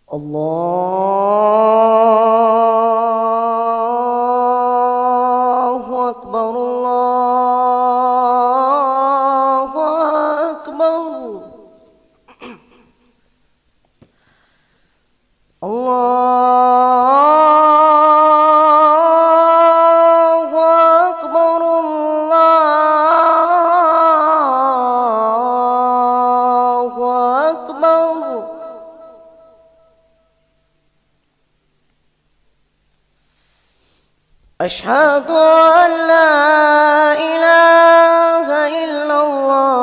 الله أكبر الله أكبر الله أكبر الله أكبر. أشهد أن لا إله إلا الله.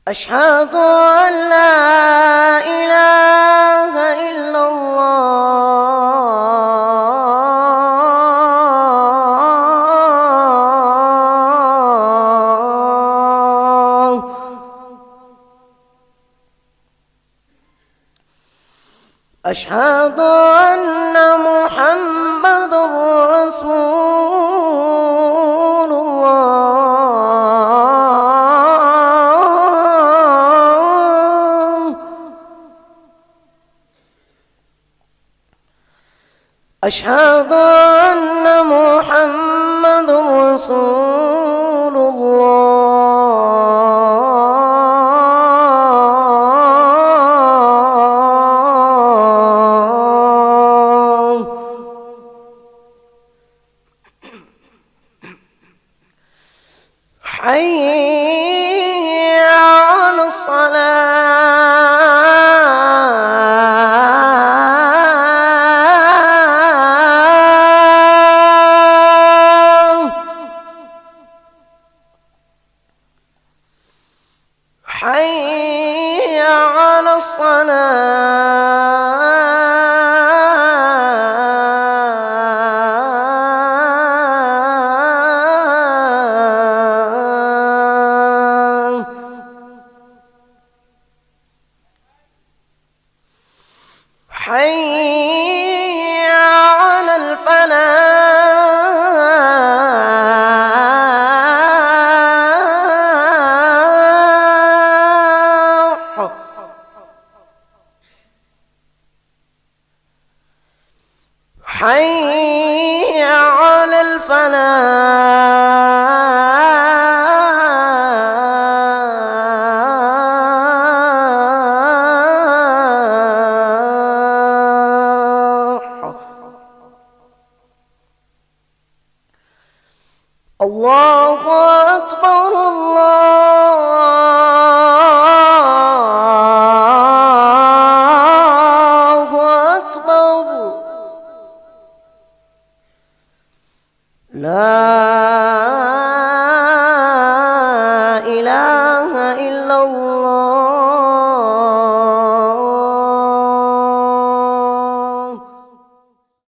أشهد أن لا إله إلا الله. أشهد أن محمدًا رسول الله. أشهد أن محمدًا رسول الله. حي على الصلاة. حي على الصلاة. حي على الفلاح. حي على الفلاح. الله أكبر الله أكبر. لا إله إلا الله.